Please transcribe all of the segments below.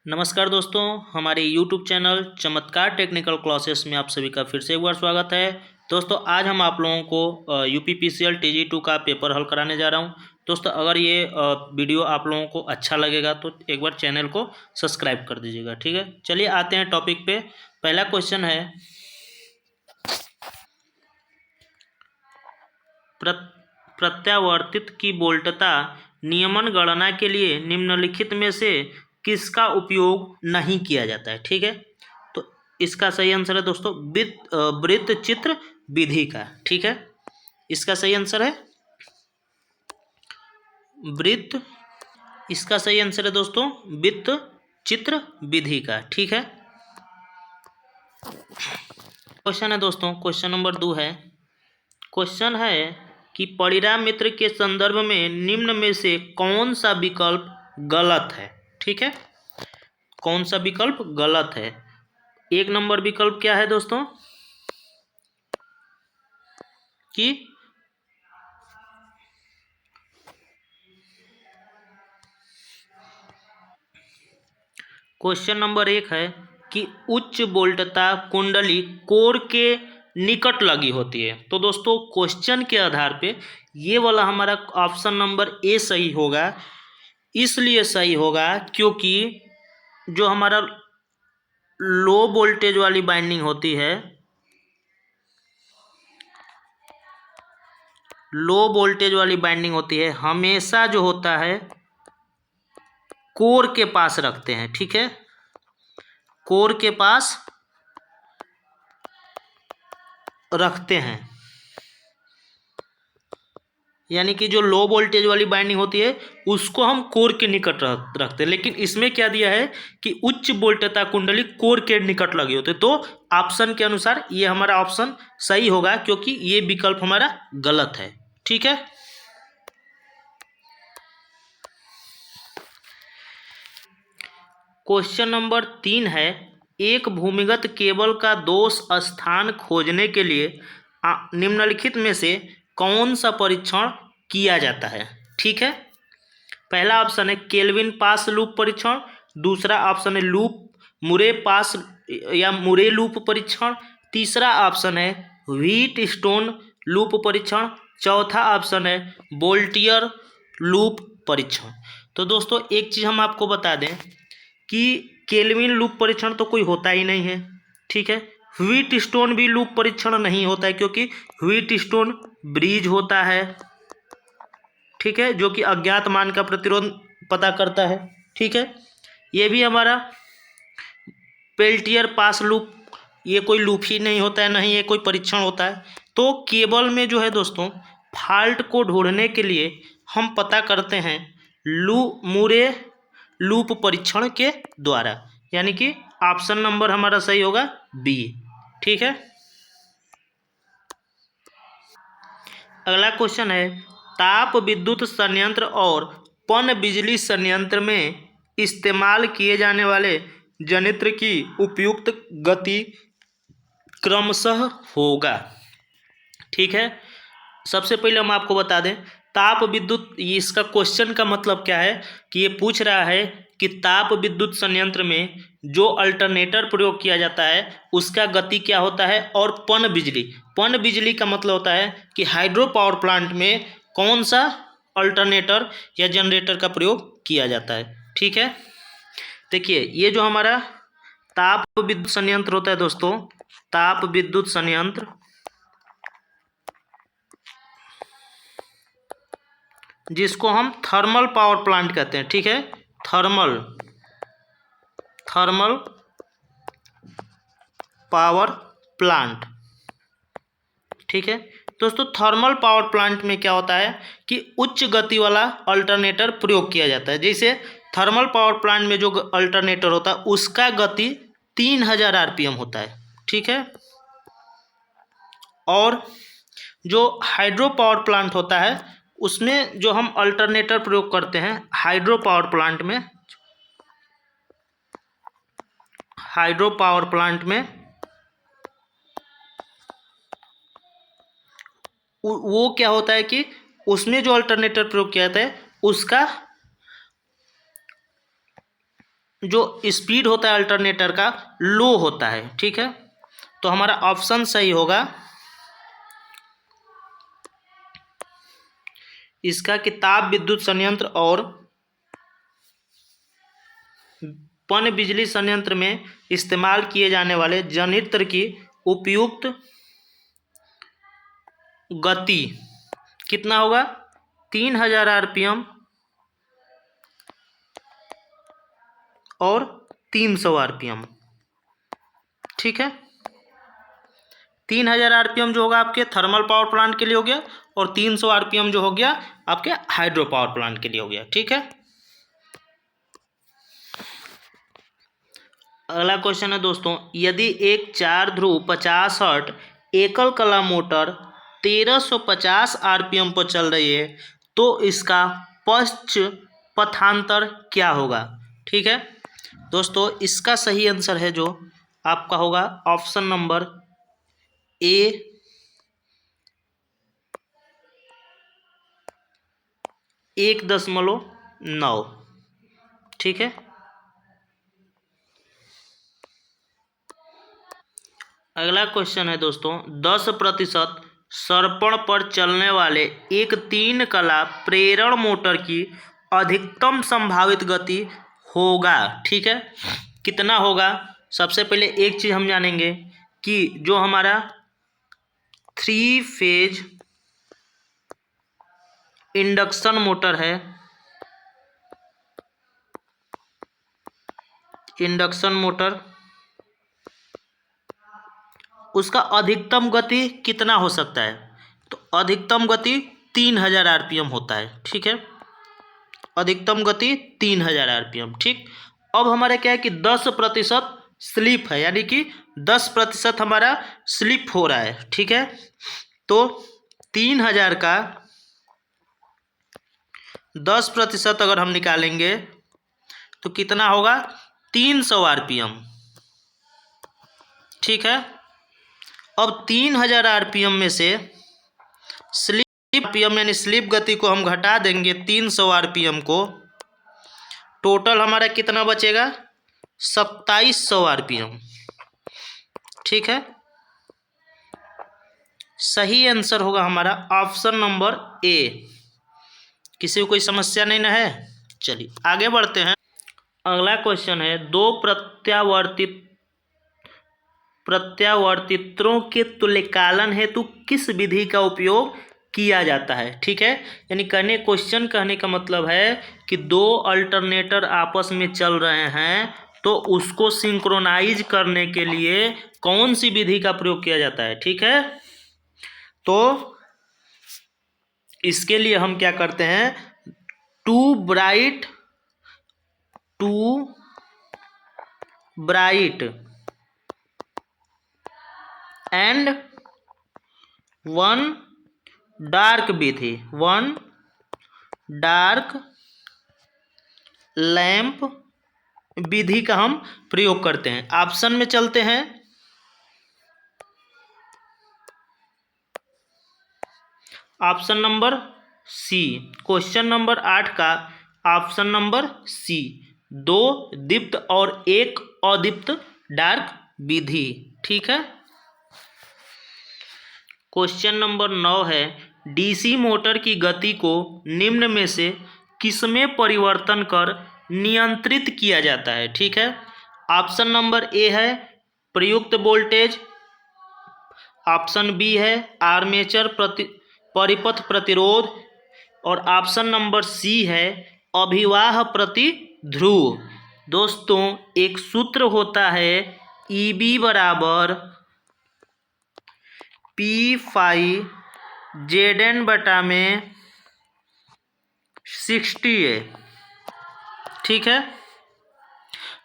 नमस्कार दोस्तों, हमारे YouTube चैनल चमत्कार टेक्निकल क्लासेस में आप सभी का फिर से एक बार स्वागत है। दोस्तों, आज हम आप लोगों को UPPCL TG2 का पेपर हल कराने जा रहा हूं। दोस्तों, अगर ये वीडियो आप लोगों को अच्छा लगेगा तो एक बार चैनल को सब्सक्राइब कर दीजिएगा, ठीक है। चलिए आते हैं टॉपिक पे। पहला क्वेश्चन है, प्रत्यावर्तित की वोल्टता नियमन गणना के लिए निम्नलिखित में से किसका उपयोग नहीं किया जाता है, ठीक है। तो इसका सही आंसर है दोस्तों वृत्त चित्र विधि का, ठीक है। इसका सही आंसर है वृत्त इसका सही आंसर है दोस्तों वृत्त चित्र विधि का, ठीक है। क्वेश्चन है दोस्तों, क्वेश्चन नंबर 2 है। क्वेश्चन है कि परिणाम मित्र के संदर्भ में निम्न में से कौन सा विकल्प गलत है, ठीक है। कौन सा विकल्प गलत है? एक नंबर विकल्प क्या है दोस्तों कि क्वेश्चन नंबर 1 है कि उच्च वोल्टता कुंडली कोर के निकट लगी होती है। तो दोस्तों, क्वेश्चन के आधार पे ये वाला हमारा ऑप्शन नंबर ए सही होगा। इसलिए सही होगा क्योंकि जो हमारा लो वोल्टेज वाली बाइंडिंग होती है, लो वोल्टेज वाली बाइंडिंग होती है, हमेशा जो होता है कोर के पास रखते हैं, ठीक है। कोर के पास रखते हैं, यानी कि जो लो वोल्टेज वाली बाइंडिंग होती है उसको हम कोर के निकट रखते हैं। लेकिन इसमें क्या दिया है कि उच्च वोल्टता कुंडली कोर के निकट लगी होती है। तो ऑप्शन के अनुसार ये हमारा ऑप्शन सही होगा क्योंकि ये विकल्प हमारा गलत है, ठीक है। क्वेश्चन नंबर 3 है, एक भूमिगत केबल का दोष स्थान खोजने के लिए निम्नलिखित में से कौन सा परीक्षण किया जाता है, ठीक है। पहला ऑप्शन है केल्विन पास लूप परीक्षण, दूसरा ऑप्शन है मुरे पास या मुरे लूप परीक्षण, तीसरा ऑप्शन है व्हीट स्टोन लूप परीक्षण, चौथा ऑप्शन है बोल्टियर लूप परीक्षण। तो दोस्तों, एक चीज़ हम आपको बता दें कि केल्विन लूप परीक्षण तो कोई होता ही नहीं है, ठीक है। व्हीट स्टोन भी लूप परीक्षण नहीं होता है क्योंकि व्हीट स्टोन ब्रिज होता है, ठीक है, जो कि अज्ञात मान का प्रतिरोध पता करता है, ठीक है। ये भी हमारा पेल्टियर पास लूप, ये कोई लूप ही नहीं होता है, नहीं ये कोई परीक्षण होता है। तो केबल में जो है दोस्तों फॉल्ट को ढूंढने के लिए हम पता करते हैं मुरे लूप परीक्षण के द्वारा, यानी कि ऑप्शन नंबर हमारा सही होगा बी, ठीक है। अगला क्वेश्चन है, ताप विद्युत संयंत्र और पन बिजली संयंत्र में इस्तेमाल किए जाने वाले जनित्र की उपयुक्त गति क्रमशः होगा, ठीक है। सबसे पहले हम आपको बता दें ताप विद्युत, इसका क्वेश्चन का मतलब क्या है कि ये पूछ रहा है कि ताप विद्युत संयंत्र में जो अल्टरनेटर प्रयोग किया जाता है उसका गति क्या होता है, और पन बिजली का मतलब होता है कि हाइड्रो पावर प्लांट में कौन सा अल्टरनेटर या जनरेटर का प्रयोग किया जाता है, ठीक है। देखिए, ये जो हमारा ताप विद्युत संयंत्र होता है दोस्तों, ताप विद्युत संयंत्र जिसको हम थर्मल पावर प्लांट कहते हैं, ठीक है। थर्मल पावर प्लांट, ठीक है दोस्तों। थर्मल पावर प्लांट में क्या होता है कि उच्च गति वाला अल्टरनेटर प्रयोग किया जाता है। जैसे थर्मल पावर प्लांट में जो अल्टरनेटर होता है उसका गति 3000 RPM होता है, ठीक है। और जो हाइड्रो पावर प्लांट होता है उसमें जो हम अल्टरनेटर प्रयोग करते हैं हाइड्रो पावर प्लांट में वो क्या होता है कि उसमें जो अल्टरनेटर प्रयोग किया जाता है उसका जो स्पीड होता है अल्टरनेटर का लो होता है। ठीक है, तो हमारा ऑप्शन सही होगा इसका कि ताप विद्युत संयंत्र और पन बिजली संयंत्र में इस्तेमाल किए जाने वाले जनित्र की उपयुक्त गति कितना होगा 3000 आरपीएम और 300 आरपीएम। ठीक है, 3000 आरपीएम जो होगा आपके थर्मल पावर प्लांट के लिए हो गया और 300 आरपीएम जो हो गया आपके हाइड्रो पावर प्लांट के लिए हो गया। ठीक है, अगला क्वेश्चन है दोस्तों, यदि एक 4 ध्रुव 50 हर्ट्ज एकल कला मोटर 1350 आरपीएम पर चल रही है तो इसका पश्च पथांतर क्या होगा। ठीक है दोस्तों, इसका सही आंसर है जो आपका होगा ऑप्शन नंबर ए 1.9। ठीक है, अगला क्वेश्चन है दोस्तों, 10% सर्पण पर चलने वाले एक 3 कला प्रेरण मोटर की अधिकतम संभावित गति होगा। ठीक है, कितना होगा। सबसे पहले एक चीज़ हम जानेंगे कि जो हमारा 3 फेज इंडक्शन मोटर है, इंडक्शन मोटर, उसका अधिकतम गति कितना हो सकता है। तो अधिकतम गति 3000 आरपीएम होता है। ठीक है, अधिकतम गति 3000 आरपीएम। ठीक, अब हमारे क्या है कि 10% स्लिप है, यानी कि 10% हमारा स्लिप हो रहा है। ठीक है, तो 3000 का 10% अगर हम निकालेंगे तो कितना होगा 300 आरपीएम। ठीक है, अब 3000 आरपीएम में से स्लिप आरपीएम यानी स्लिप गति को हम घटा देंगे 300 आरपीएम को, टोटल हमारा कितना बचेगा 2700 आरपीएम। ठीक है, सही आंसर होगा हमारा ऑप्शन नंबर ए। किसी को कोई समस्या नहीं ना है। चलिए आगे बढ़ते हैं। अगला क्वेश्चन है, दो प्रत्यावर्तित्रों के तुल्यकालन हेतु किस विधि का उपयोग किया जाता है। ठीक है, यानी क्वेश्चन कहने का मतलब है कि दो अल्टरनेटर आपस में चल रहे हैं तो उसको सिंक्रोनाइज करने के लिए कौन सी विधि का प्रयोग किया जाता है। ठीक है, तो इसके लिए हम क्या करते हैं, two bright and one dark विधि, वन डार्क लैंप विधि का हम प्रयोग करते हैं। ऑप्शन में चलते हैं, option number C, question number 8 का ऑप्शन नंबर सी, दो दीप्त और एक अदीप्त डार्क विधि। ठीक है, क्वेश्चन नंबर 9 है, डीसी मोटर की गति को निम्न में से किसमें परिवर्तन कर नियंत्रित किया जाता है। ठीक है, ऑप्शन नंबर ए है प्रयुक्त वोल्टेज, ऑप्शन बी है आर्मेचर परिपथ प्रतिरोध और ऑप्शन नंबर सी है अभिवाह प्रतिध्रुव। दोस्तों एक सूत्र होता है ईबी बराबर P5 बटा में 60A। ठीक है,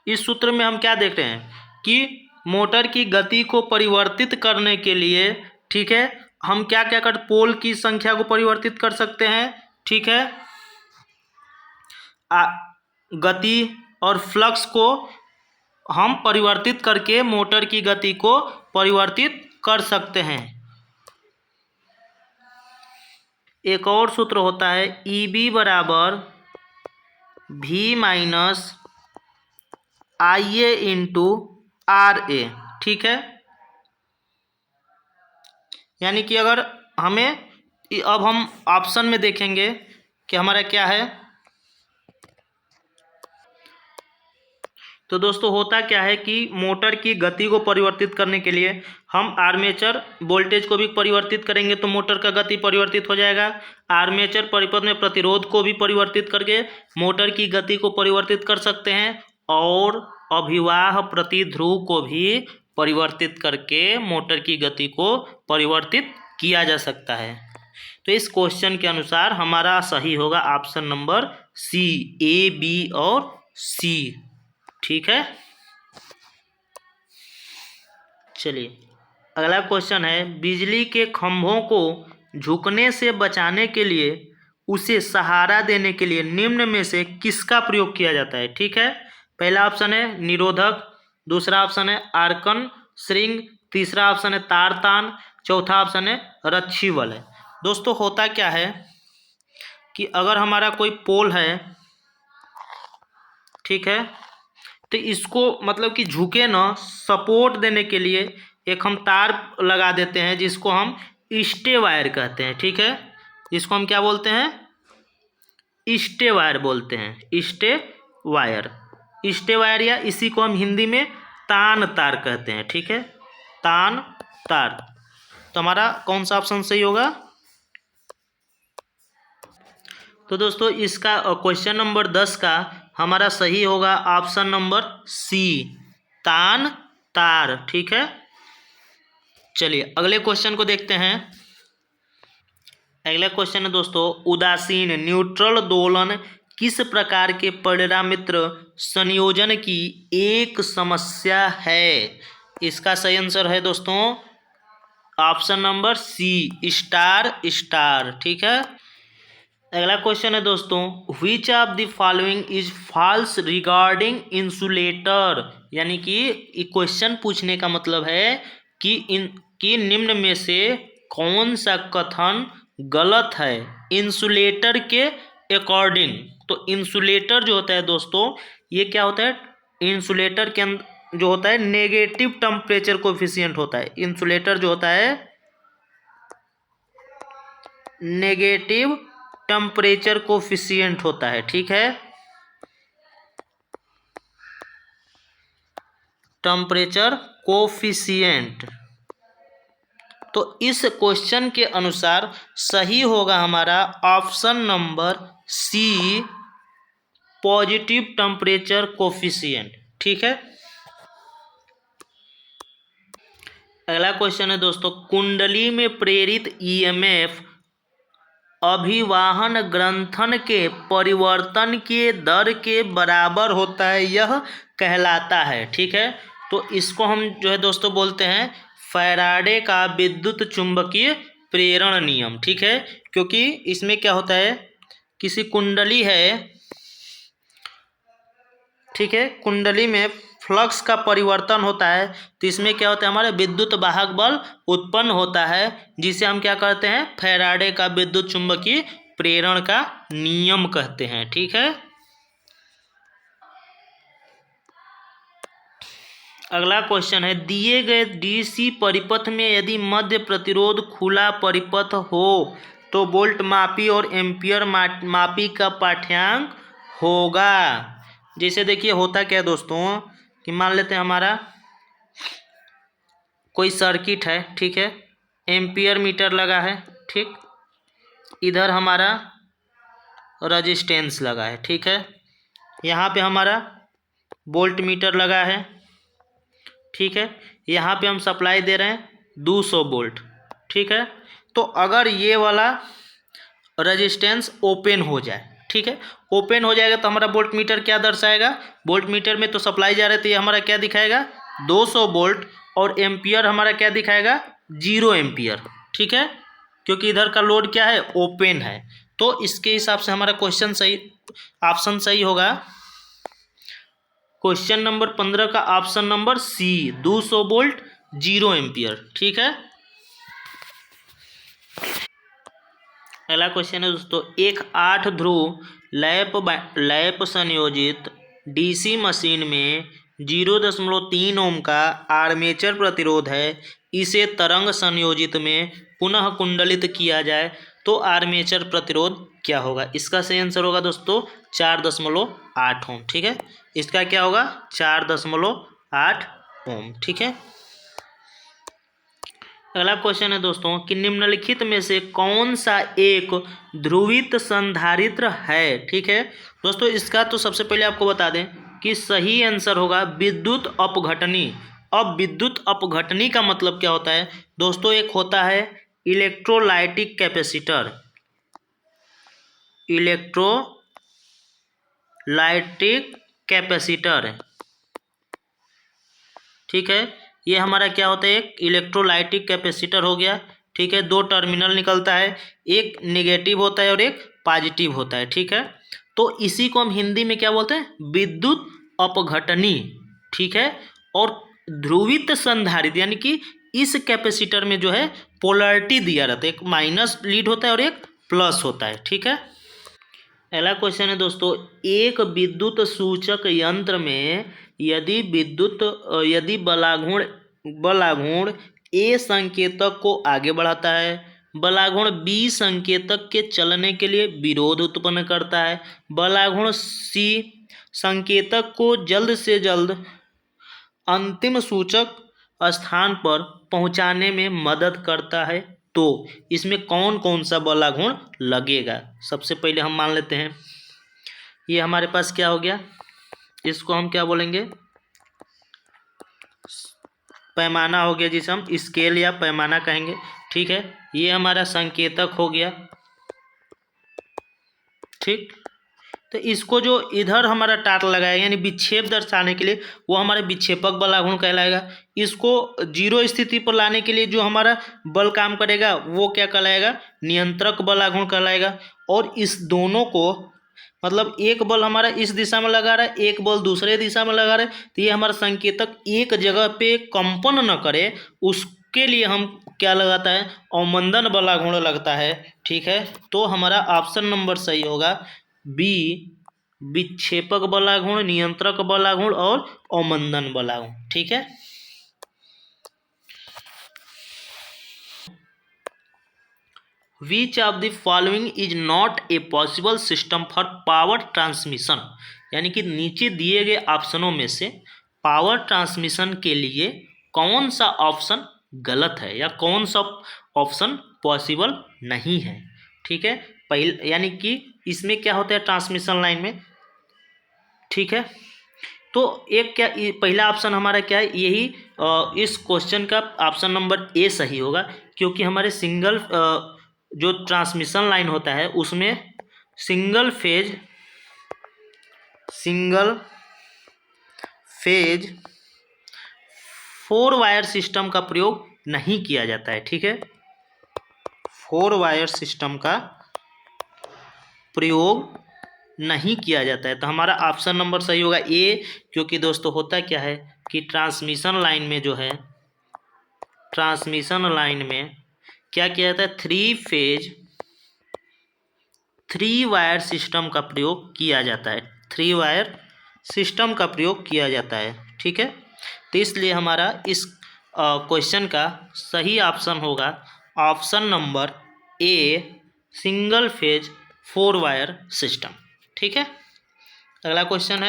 इस सूत्र में हम क्या देख रहे हैं कि मोटर की गति को परिवर्तित करने के लिए, ठीक है, हम क्या क्या कर पोल की संख्या को परिवर्तित कर सकते हैं। ठीक है, गति और फ्लक्स को हम परिवर्तित करके मोटर की गति को परिवर्तित कर सकते हैं। एक और सूत्र होता है ईबी बराबर V minus IA into RA, ठीक है। यानी कि अगर हमें अब हम ऑप्शन में देखेंगे कि हमारा क्या है, तो दोस्तों होता क्या है कि मोटर की गति को परिवर्तित करने के लिए हम आर्मेचर वोल्टेज को भी परिवर्तित करेंगे तो मोटर का गति परिवर्तित हो जाएगा। आर्मेचर परिपथ में प्रतिरोध को भी परिवर्तित करके मोटर की गति को परिवर्तित कर सकते हैं और अभिवाह प्रतिध्रुव को भी परिवर्तित करके मोटर की गति को परिवर्तित किया जा सकता है। तो इस क्वेश्चन के अनुसार हमारा सही होगा ऑप्शन नंबर सी, ए, बी और सी, ठीक है। चलिए अगला क्वेश्चन है, बिजली के खंभों को झुकने से बचाने के लिए उसे सहारा देने के लिए निम्न में से किसका प्रयोग किया जाता है, ठीक है। पहला ऑप्शन है निरोधक, दूसरा ऑप्शन है आर्कन श्रृंग, तीसरा ऑप्शन है तारतान, चौथा ऑप्शन है रच्छी बल है। दोस्तों होता क्या है कि अगर हमारा कोई पोल है, ठीक है, तो इसको मतलब कि झुके ना, सपोर्ट देने के लिए एक हम तार लगा देते हैं जिसको हम स्टे वायर कहते हैं, ठीक है। इसको हम क्या बोलते हैं, स्टे वायर बोलते हैं, स्टे वायर, स्टे वायर, या इसी को हम हिंदी में तान तार कहते हैं, ठीक है, तान तार। तो हमारा कौन सा ऑप्शन सही होगा, तो दोस्तों इसका क्वेश्चन नंबर 10 का हमारा सही होगा ऑप्शन नंबर सी, तान तार, ठीक है। चलिए अगले क्वेश्चन को देखते हैं। अगला क्वेश्चन है दोस्तों, उदासीन न्यूट्रल दोलन किस प्रकार के परिणामित्र संयोजन की एक समस्या है। इसका सही आंसर है दोस्तों option number C, star star, ठीक है। अगला क्वेश्चन है दोस्तों, which of the following is false regarding insulator. यानी कि क्वेश्चन पूछने का मतलब है कि निम्न में से कौन सा कथन गलत है इंसुलेटर के अकॉर्डिंग। तो इंसुलेटर जो होता है दोस्तों, ये क्या होता है, इंसुलेटर के अंदर जो होता है नेगेटिव टेम्परेचर कोफिशिएंट होता है। इंसुलेटर जो होता है नेगेटिव टेम्परेचर कोफिशिएंट होता है, ठीक है, टेम्परेचर कोफिशिएंट। तो इस क्वेश्चन के अनुसार सही होगा हमारा option number C, positive temperature coefficient, ठीक है। अगला क्वेश्चन है दोस्तों, कुंडली में प्रेरित ईएमएफ अभिवाहन ग्रंथन के परिवर्तन के दर के बराबर होता है, यह कहलाता है, ठीक है। तो इसको हम जो है दोस्तों बोलते हैं फैराडे का विद्युत चुंबकीय प्रेरण नियम, ठीक है। क्योंकि इसमें क्या होता है, किसी कुंडली है, ठीक है, कुंडली में फ्लक्स का परिवर्तन होता है तो इसमें क्या होता है, हमारे विद्युत वाहक बल उत्पन्न होता है जिसे हम क्या कहते हैं, फैराडे का विद्युत चुंबकीय प्रेरण का नियम कहते हैं, ठीक है। अगला क्वेश्चन है, दिए गए डीसी परिपथ में यदि मध्य प्रतिरोध खुला परिपथ हो तो वोल्ट मापी और एम्पियर मापी का पाठ्यांक होगा। जैसे देखिए होता क्या है दोस्तों कि मान लेते हैं हमारा कोई सर्किट है, ठीक है, एम्पियर मीटर लगा है, ठीक, इधर हमारा रजिस्टेंस लगा है, ठीक है, यहाँ पे हमारा वोल्ट मीटर लगा है, ठीक है, यहाँ पे हम सप्लाई दे रहे हैं 200 वोल्ट, ठीक है। तो अगर ये वाला रजिस्टेंस ओपन हो जाए, ठीक है, ओपन हो जाएगा तो हमारा वोल्ट मीटर क्या दर्शाएगा, वोल्ट मीटर में तो सप्लाई जा रही है तो ये हमारा क्या दिखाएगा 200 वोल्ट, और एम्पियर हमारा क्या दिखाएगा 0 एम्पियर, ठीक है, क्योंकि इधर का लोड क्या है ओपन है। तो इसके हिसाब से हमारा क्वेश्चन सही, ऑप्शन सही होगा क्वेश्चन नंबर 15 का option number C, 200 volt 0 ampere, ठीक है। अगला क्वेश्चन है दोस्तों, एक 8 ध्रुव लैप संयोजित डीसी मशीन में 0.3 ओम का आर्मेचर प्रतिरोध है, इसे तरंग संयोजित में पुनः कुंडलित किया जाए तो आर्मेचर प्रतिरोध क्या होगा? इसका सही आंसर होगा दोस्तों 4.8 ओम। ठीक है, इसका क्या होगा? 4.8 ओम। ठीक है, अगला क्वेश्चन है दोस्तों कि निम्नलिखित में से कौन सा एक ध्रुवित संधारित्र है? ठीक है दोस्तों, इसका तो सबसे पहले आपको बता दें कि सही आंसर होगा विद्युत अपघटनी। अब विद्युत अपघटनी का मतलब क्या होता है दोस्तों? एक होता है इलेक्ट्रोलाइटिक कैपेसिटर, इलेक्ट्रोलाइटिक कैपेसिटर। ठीक है, ये हमारा क्या होता है? एक इलेक्ट्रोलाइटिक कैपेसिटर हो गया। ठीक है, दो टर्मिनल निकलता है, एक नेगेटिव होता है और एक पॉजिटिव होता है। ठीक है, तो इसी को हम हिंदी में क्या बोलते हैं? विद्युत अपघटनी। ठीक है, और ध्रुवित संधारित्र यानी कि इस कैपेसिटर में जो है पोलैरिटी दिया रहता है, एक माइनस लीड होता है और एक प्लस होता है। ठीक है, अगला क्वेश्चन है दोस्तों, एक विद्युत सूचक यंत्र में यदि बलाघूर्ण ए संकेतक को आगे बढ़ाता है, बलाघूर्ण बी संकेतक के चलने के लिए विरोध उत्पन्न करता है, बलाघूर्ण सी संकेतक को जल्द से जल्द अंतिम सूचक स्थान पर पहुंचाने में मदद करता है, तो इसमें कौन कौन सा बलाघूर्ण लगेगा? सबसे पहले हम मान लेते हैं ये हमारे पास क्या हो गया, इसको हम क्या बोलेंगे? पैमाना हो गया, जिसे हम स्केल या पैमाना कहेंगे। ठीक है, ये हमारा संकेतक हो गया। ठीक, तो इसको जो इधर हमारा टाट लगाएगा यानी विक्षेप दर्शाने के लिए, वो हमारे विक्षेपक बलाघूर्ण कहलाएगा। इसको जीरो स्थिति पर लाने के लिए जो हमारा बल काम करेगा वो क्या कहलाएगा? नियंत्रक बलाघूर्ण कहलाएगा। और इस दोनों को मतलब एक बल हमारा इस दिशा में लगा रहा है, एक बल दूसरे दिशा में लगा रहा है, तो ये हमारा संकेतक एक जगह पे कंपन न करे उसके लिए हम क्या लगाता है? अवमंदन बलाघूर्ण लगता है। ठीक है, तो हमारा ऑप्शन नंबर सही होगा बी, विक्षेपक बलाघूर्ण, नियंत्रक बलाघूर्ण और अवमंदन बलाघूर्ण। ठीक है, which of the following is not a possible system for power transmission, यानी कि नीचे दिए गए ऑप्शनों में से पावर ट्रांसमिशन के लिए कौन सा ऑप्शन गलत है या कौन सा ऑप्शन पॉसिबल नहीं है? ठीक है, पहले यानी कि इसमें क्या होता है ट्रांसमिशन लाइन में। ठीक है, तो एक क्या पहला ऑप्शन हमारा क्या है? यही इस क्वेश्चन का ऑप्शन नंबर ए सही होगा, क्योंकि हमारे सिंगल जो ट्रांसमिशन लाइन होता है उसमें सिंगल फेज 4 वायर सिस्टम का प्रयोग नहीं किया जाता है। ठीक है, 4 वायर सिस्टम का प्रयोग नहीं किया जाता है, तो हमारा ऑप्शन नंबर सही होगा ए। क्योंकि दोस्तों होता क्या है कि ट्रांसमिशन लाइन में जो है, ट्रांसमिशन लाइन में क्या किया जाता है? 3 वायर सिस्टम का प्रयोग किया जाता है, 3 वायर सिस्टम का प्रयोग किया जाता है। ठीक है, तो इसलिए हमारा इस क्वेश्चन का सही ऑप्शन होगा option number A, single phase 4 wire system. ठीक है, अगला क्वेश्चन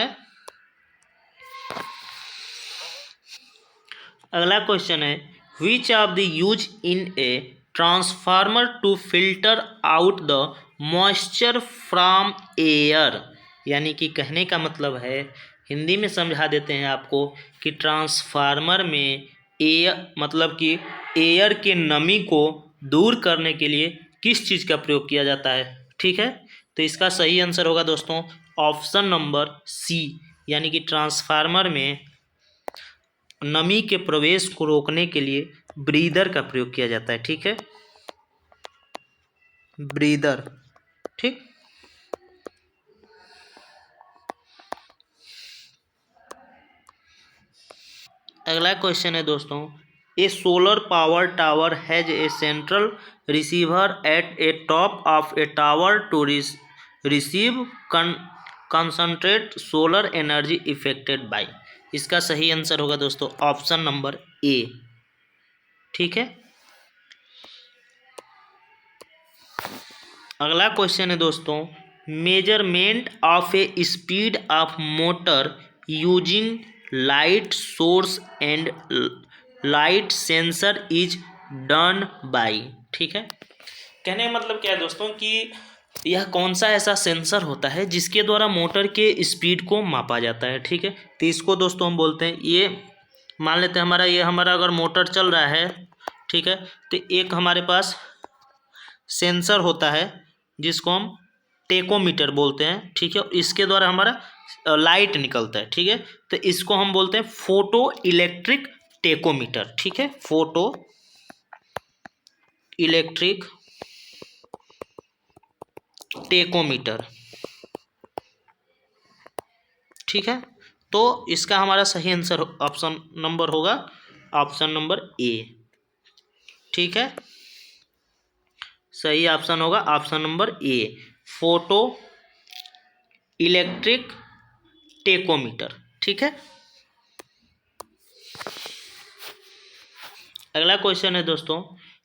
है, which of the use in a transformer to filter out the moisture from air, यानी कि कहने का मतलब है, हिंदी में समझा देते हैं आपको कि ट्रांसफार्मर में एयर मतलब कि एयर के नमी को दूर करने के लिए किस चीज़ का प्रयोग किया जाता है? ठीक है, तो इसका सही आंसर होगा दोस्तों ऑप्शन नंबर सी, यानी कि ट्रांसफार्मर में नमी के प्रवेश को रोकने के लिए ब्रीदर का प्रयोग किया जाता है। ठीक है, ब्रीदर। ठीक, अगला क्वेश्चन है दोस्तों, a solar power tower has a central receiver at a top of a tower to receive concentrate solar energy effected by. इसका सही आंसर होगा दोस्तों ऑप्शन नंबर ए। ठीक है, अगला क्वेश्चन है दोस्तों, measurement of A speed of motor using light source and light sensor is done by. ठीक है, कहने का मतलब क्या है दोस्तों कि यह कौन सा ऐसा सेंसर होता है जिसके द्वारा मोटर के स्पीड को मापा जाता है। ठीक है, तो इसको दोस्तों हम बोलते हैं, ये मान लेते हैं हमारा अगर मोटर चल रहा है, ठीक है, तो एक हमारे पास सेंसर होता है जिसको हम टेकोमीटर बोलते हैं। ठीक है, इसके द्वारा हमारा लाइट निकलता है। ठीक है, तो इसको हम बोलते हैं फोटो इलेक्ट्रिक टेकोमीटर। ठीक है, फोटो इलेक्ट्रिक टेकोमीटर। ठीक है, तो इसका हमारा सही आंसर ऑप्शन नंबर होगा ऑप्शन नंबर ए। ठीक है, सही ऑप्शन होगा option number A, photo electric tachometer. ठीक है, अगला क्वेश्चन है दोस्तों,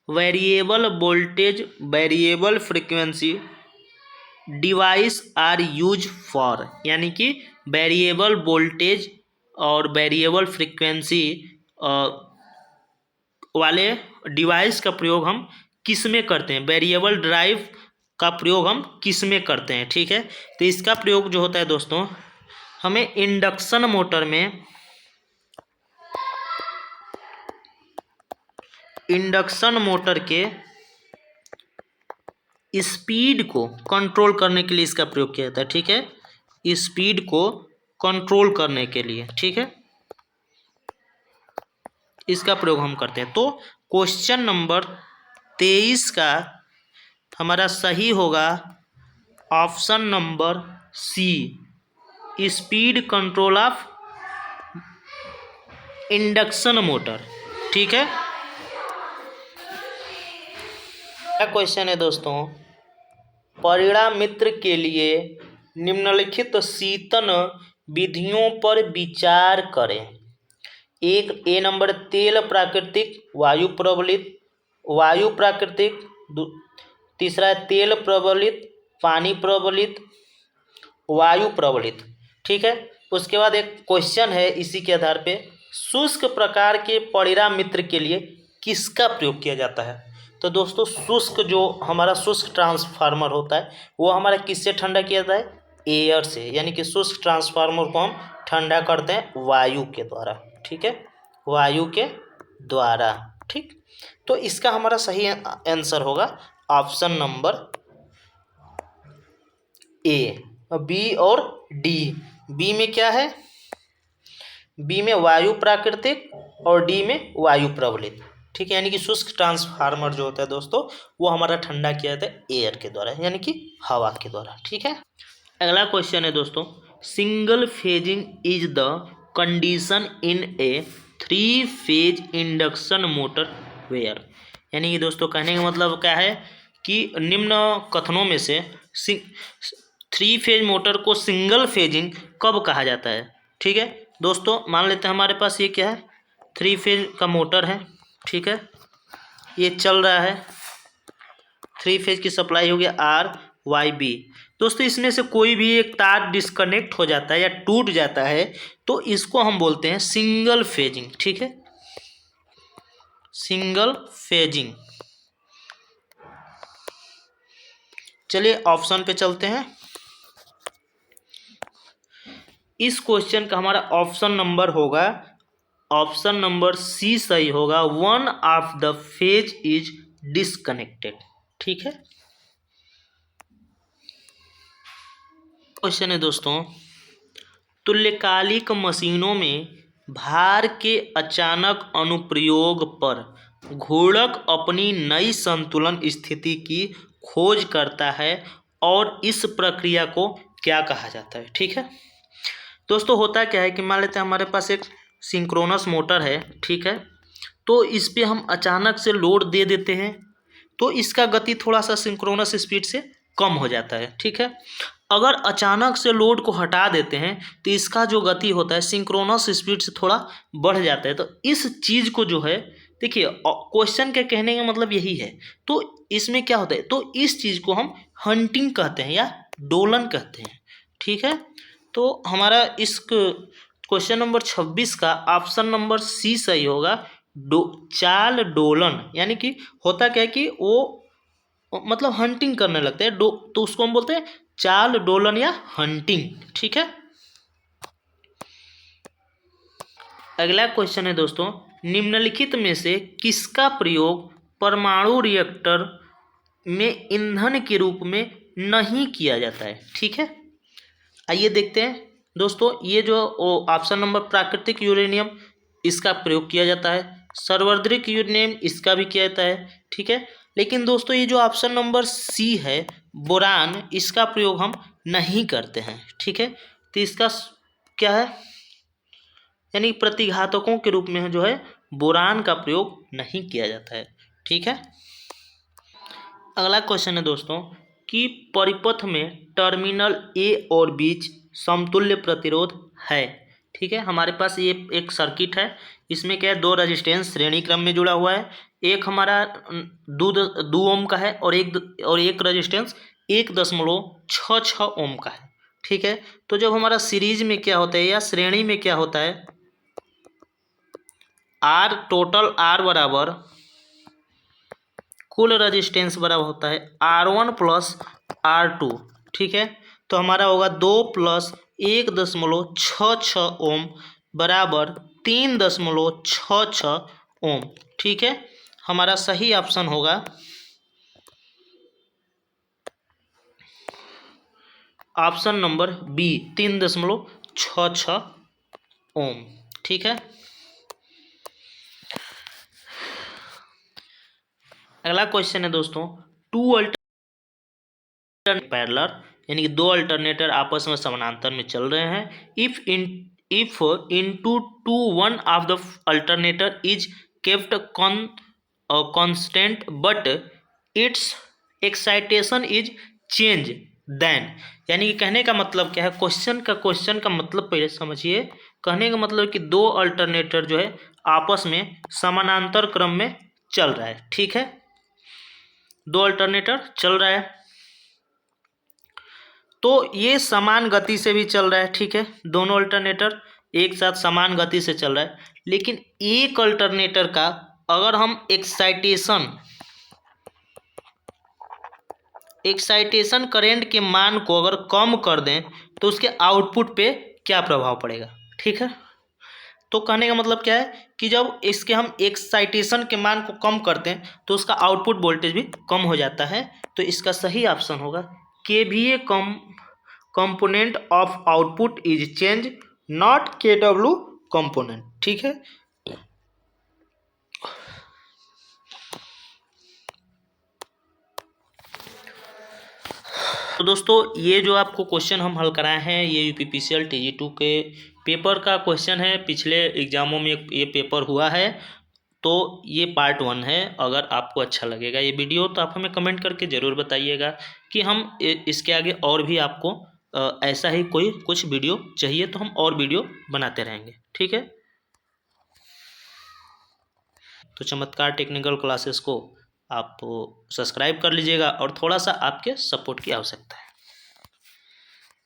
variable voltage variable frequency device are use for, यानी कि वेरिएबल वोल्टेज और वेरिएबल फ्रीक्वेंसी वाले डिवाइस का प्रयोग हम किस में करते हैं, वेरिएबल ड्राइव का प्रयोग हम किस में करते हैं। ठीक है, तो इसका प्रयोग जो होता है दोस्तों, हमें इंडक्शन मोटर में इंडक्शन मोटर के स्पीड को कंट्रोल करने के लिए इसका प्रयोग किया जाता है। ठीक है, स्पीड को कंट्रोल करने के लिए, ठीक है, इसका प्रयोग हम करते हैं। तो क्वेश्चन नंबर 23 का हमारा सही होगा option number C, speed control of induction motor. ठीक है, क्वेश्चन है दोस्तों, परिणाम मित्र के लिए निम्नलिखित शीतन विधियों पर विचार करें। एक ए नंबर, तेल प्राकृतिक वायु प्राकृतिक, तीसरा है तेल प्रबलित पानी प्रबलित वायु प्रबलित। ठीक है, उसके बाद एक क्वेश्चन है इसी के आधार पे, शुष्क प्रकार के परिणाम मित्र के लिए किसका प्रयोग किया जाता है। तो दोस्तों शुष्क जो हमारा शुष्क ट्रांसफार्मर होता है वो हमारा किससे ठंडा किया जाता है, एयर से, यानी कि शुष्क ट्रांसफार्मर को हम ठंडा करते हैं वायु के द्वारा। ठीक है, वायु के द्वारा। ठीक, तो इसका हमारा सही आंसर होगा ऑप्शन नंबर ए, बी और डी। बी में क्या है, बी में वायु प्राकृतिक और डी में वायु प्रबलित। ठीक है, यानी कि शुष्क ट्रांसफार्मर जो होता है दोस्तों वो हमारा ठंडा किया जाता है एयर के द्वारा, यानी कि हवा के द्वारा। ठीक है, अगला क्वेश्चन है दोस्तों, single phasing is the condition in a 3 phase induction motor where. यानी कि दोस्तों कहने का मतलब क्या है कि निम्न कथनों में से 3 फेज मोटर को सिंगल फेजिंग कब कहा जाता है। ठीक है दोस्तों, मान लेते हैं हमारे पास ये क्या है, 3 फेज का मोटर है। ठीक है, ये चल रहा है, 3 फेज की सप्लाई हो गया आर वाई बी। दोस्तों इसमें से कोई भी एक तार डिस्कनेक्ट हो जाता है या टूट जाता है तो इसको हम बोलते हैं सिंगल फेजिंग। ठीक है, सिंगल फेजिंग। चलिए ऑप्शन पे चलते हैं। इस क्वेश्चन का हमारा ऑप्शन नंबर होगा, ऑप्शन नंबर सी सही होगा, 1 of the phase is disconnected. ठीक है, क्वेश्चन है दोस्तों, तुल्यकालिक मशीनों में भार के अचानक अनुप्रयोग पर घूर्णक अपनी नई संतुलन स्थिति की खोज करता है और इस प्रक्रिया को क्या कहा जाता है। ठीक है दोस्तों, होता क्या है कि मान लेते हैं हमारे पास एक सिंक्रोनस मोटर है। ठीक है, तो इस पे हम अचानक से लोड दे देते हैं तो इसका गति थोड़ा सा सिंक्रोनस स्पीड से कम हो जाता है। ठीक है, अगर अचानक से लोड को हटा देते हैं तो इसका जो गति होता है सिंक्रोनस स्पीड से थोड़ा बढ़ जाता है। तो इस चीज़ को जो है, देखिए क्वेश्चन के कहने का मतलब यही है। तो इसमें क्या होता है, तो इस चीज़ को हम हंटिंग कहते हैं या डोलन कहते हैं। ठीक है, तो हमारा इस क्वेश्चन नंबर 26 का ऑप्शन नंबर सी सही होगा। चाल डोलन, यानी कि होता क्या है कि वो मतलब हंटिंग करने लगते हैं, तो उसको हम बोलते हैं चाल डोलन या हंटिंग। ठीक है, अगला क्वेश्चन है दोस्तों, निम्नलिखित में से किसका प्रयोग परमाणु रिएक्टर में ईंधन के रूप में नहीं किया जाता है। ठीक है, आइए देखते हैं दोस्तों। ये जो ऑप्शन नंबर प्राकृतिक यूरेनियम, इसका प्रयोग किया जाता है। सार्वत्रिक यूरेनियम, इसका भी किया जाता है। ठीक है, लेकिन दोस्तों ये जो ऑप्शन नंबर सी है बोरान, इसका प्रयोग हम नहीं करते हैं। ठीक है, तो इसका क्या है, यानी प्रतिघातकों के रूप में जो है बोरान का प्रयोग नहीं किया जाता है। ठीक है, अगला क्वेश्चन है दोस्तों कि परिपथ में टर्मिनल ए और बीच समतुल्य प्रतिरोध है। ठीक है, हमारे पास ये एक सर्किट है, इसमें क्या है, दो रेजिस्टेंस श्रेणी क्रम में जुड़ा हुआ है। एक हमारा 2 ओम का है और एक रेजिस्टेंस 1.66 ओम का है। ठीक है, तो जब हमारा सीरीज में क्या होता है या श्रेणी में क्या होता है, आर टोटल आर बराबर कुल रेजिस्टेंस बराबर होता है R1 प्लस R2। ठीक है, तो हमारा होगा 2 प्लस 1.66 ओम बराबर 3.66 ओम। ठीक है, हमारा सही ऑप्शन होगा ऑप्शन नंबर बी, 3.66 ओम। ठीक है, अगला क्वेश्चन है दोस्तों, टू अल्टरनेटर पैरेलल, यानी कि दो अल्टरनेटर आपस में समानांतर में चल रहे हैं। If into to one of the alternator is kept constant but its excitation is change then, यानी कि कहने का मतलब क्या है, क्वेश्चन का मतलब पहले समझिए। कहने का मतलब कि दो अल्टरनेटर जो है आपस में समानांतर क्रम में चल रहा है। ठीक है, दो अल्टरनेटर चल रहा है, तो ये समान गति से भी चल रहा है। ठीक है, दोनों अल्टरनेटर एक साथ समान गति से चल रहा है, लेकिन एक अल्टरनेटर का अगर हम एक्साइटेशन करंट के मान को अगर कम कर दें तो उसके आउटपुट पे क्या प्रभाव पड़ेगा। ठीक है, तो कहने का मतलब क्या है कि जब इसके हम एक्साइटेशन के मान को कम करते हैं तो उसका आउटपुट वोल्टेज भी कम हो जाता है। तो इसका सही ऑप्शन होगा KVA component of output is change, not KW component. ठीक है, तो दोस्तों ये जो आपको क्वेश्चन हम हल कराए हैं ये UPPCL TG2 के पेपर का क्वेश्चन है। पिछले एग्जामों में ये पेपर हुआ है, तो ये पार्ट 1 है। अगर आपको अच्छा लगेगा ये वीडियो तो आप हमें कमेंट करके ज़रूर बताइएगा कि हम इसके आगे और भी आपको ऐसा ही कोई कुछ वीडियो चाहिए तो हम और वीडियो बनाते रहेंगे। ठीक है, तो चमत्कार टेक्निकल क्लासेस को आप सब्सक्राइब कर लीजिएगा और थोड़ा सा आपके सपोर्ट की आवश्यकता है।